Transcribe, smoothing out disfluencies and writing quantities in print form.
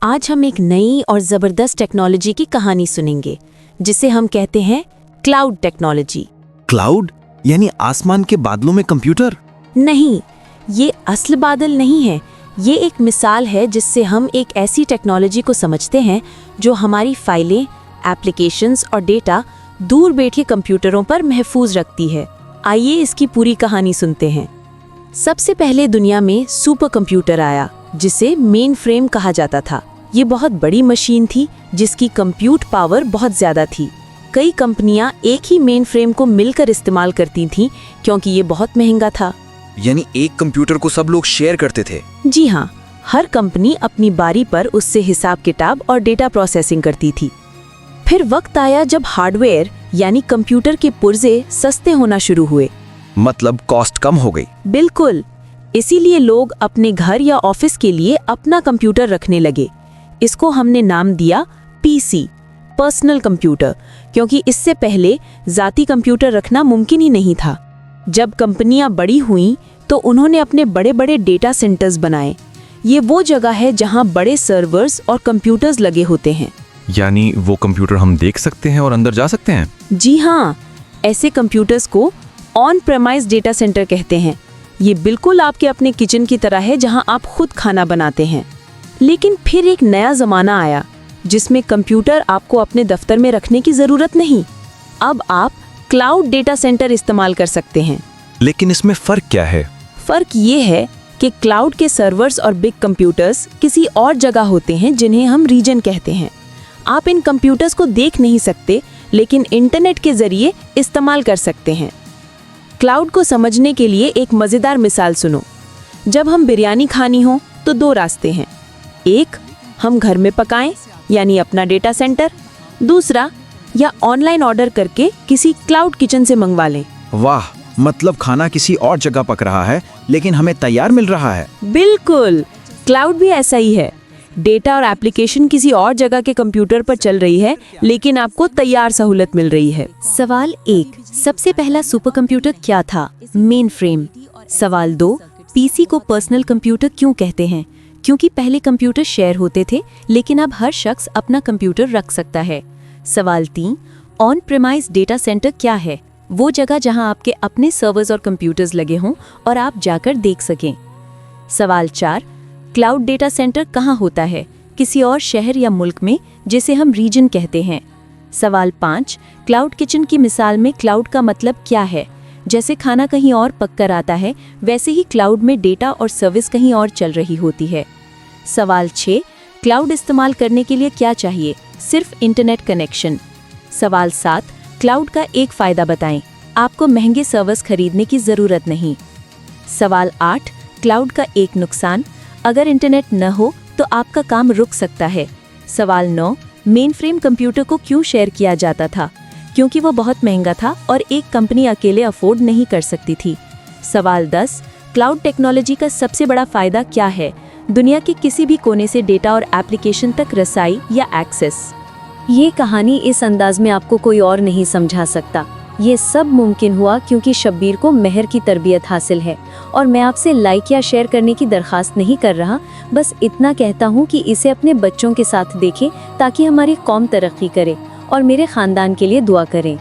आज हम एक नई और ज़बरदस्त टेक्नोलॉजी की कहानी सुनेंगे जिसे हम कहते हैं क्लाउड टेक्नोलॉजी। क्लाउड यानी आसमान के बादलों में कंप्यूटर? नहीं, ये असल बादल नहीं है। ये एक मिसाल है जिससे हम एक ऐसी टेक्नोलॉजी को समझते हैं जो हमारी फाइलें, एप्लीकेशंस और डेटा दूर बैठे कंप्यूटरों पर महफूज रखती है। आइए इसकी पूरी कहानी सुनते हैं। सबसे पहले दुनिया में सुपर कंप्यूटर आया जिसे मेन फ्रेम कहा जाता था। ये बहुत बड़ी मशीन थी जिसकी कंप्यूट पावर बहुत ज़्यादा थी। कई कंपनियां एक ही मेन फ्रेम को मिलकर इस्तेमाल करती थीं क्योंकि ये बहुत महंगा था। यानी एक कंप्यूटर को सब लोग शेयर करते थे? जी हाँ, हर कंपनी अपनी बारी पर उससे हिसाब किताब और डेटा प्रोसेसिंग करती थी। फिर वक्त आया जब हार्डवेयर यानी कंप्यूटर के पुर्जे सस्ते होना शुरू हुए। मतलब कॉस्ट कम हो गई? बिल्कुल, इसीलिए लोग अपने घर या ऑफिस के लिए अपना कंप्यूटर रखने लगे। इसको हमने नाम दिया पीसी, पर्सनल कंप्यूटर, क्योंकि इससे पहले जाती कंप्यूटर रखना मुमकिन ही नहीं था। जब कंपनियां बड़ी हुईं तो उन्होंने अपने बड़े बड़े डेटा सेंटर्स बनाए। ये वो जगह है जहां बड़े सर्वर्स और कंप्यूटर्स लगे होते हैं। यानी वो कंप्यूटर हम देख सकते हैं और अंदर जा सकते हैं? जी हाँ, ऐसे कंप्यूटर्स को ऑन प्रेमाइज डेटा सेंटर कहते हैं। ये बिल्कुल आपके अपने किचन की तरह है जहां आप खुद खाना बनाते हैं। लेकिन फिर एक नया ज़माना आया जिसमें कंप्यूटर आपको अपने दफ्तर में रखने की ज़रूरत नहीं। अब आप क्लाउड डेटा सेंटर इस्तेमाल कर सकते हैं। लेकिन इसमें फ़र्क क्या है? फ़र्क ये है कि क्लाउड के सर्वर्स और बिग कंप्यूटर्स किसी और जगह होते हैं जिन्हें हम रीजन कहते हैं। आप इन कंप्यूटर्स को देख नहीं सकते लेकिन इंटरनेट के ज़रिए इस्तेमाल कर सकते हैं। क्लाउड को समझने के लिए एक मज़ेदार मिसाल सुनो। जब हम बिरयानी खानी हो तो दो रास्ते हैं। एक, हम घर में पकाएं यानी अपना डेटा सेंटर। दूसरा, या ऑनलाइन ऑर्डर करके किसी क्लाउड किचन से मंगवा लें। वाह, मतलब खाना किसी और जगह पक रहा है लेकिन हमें तैयार मिल रहा है। बिल्कुल, क्लाउड भी ऐसा ही है। डेटा और एप्लीकेशन किसी और जगह के कंप्यूटर पर चल रही है लेकिन आपको तैयार सहूलत मिल रही है। सवाल 1, सबसे पहला सुपर कंप्यूटर क्या था? Main frame. सवाल 2, पीसी को पर्सनल कंप्यूटर क्यों कहते हैं? क्योंकि पहले कंप्यूटर शेयर होते थे लेकिन अब हर शख्स अपना कंप्यूटर रख सकता है। सवाल 3, ऑन प्रेमाइज डेटा सेंटर क्या है? वो जगह जहां आपके अपने सर्वर्स और कंप्यूटर्स लगे हों और आप जाकर देख सकें। सवाल 4, क्लाउड डेटा सेंटर कहाँ होता है? किसी और शहर या मुल्क में जिसे हम रीजन कहते हैं। सवाल 5, क्लाउड किचन की मिसाल में क्लाउड का मतलब क्या है? जैसे खाना कहीं और पक कर आता है वैसे ही क्लाउड में डेटा और सर्विस कहीं और चल रही होती है। सवाल 6, क्लाउड इस्तेमाल करने के लिए क्या चाहिए? सिर्फ इंटरनेट कनेक्शन। सवाल 7, क्लाउड का एक फ़ायदा बताएं। आपको महंगे सर्वर्स खरीदने की ज़रूरत नहीं। सवाल 8, क्लाउड का एक नुकसान, अगर इंटरनेट न हो तो आपका काम रुक सकता है। सवाल 9, मेन फ्रेम कंप्यूटर को क्यों शेयर किया जाता था? क्योंकि वो बहुत महंगा था और एक कंपनी अकेले अफोर्ड नहीं कर सकती थी। सवाल 10, क्लाउड टेक्नोलॉजी का सबसे बड़ा फ़ायदा क्या है? दुनिया के किसी भी कोने से डेटा और एप्लीकेशन तक रसाई या एक्सेस। ये कहानी इस अंदाज में आपको कोई और नहीं समझा सकता। ये सब मुमकिन हुआ क्योंकि शब्बीर को मेहर की तरबियत हासिल है। और मैं आपसे लाइक या शेयर करने की दरख्वास्त नहीं कर रहा, बस इतना कहता हूँ कि इसे अपने बच्चों के साथ देखें ताकि हमारी कौम तरक्की करे और मेरे ख़ानदान के लिए दुआ करें।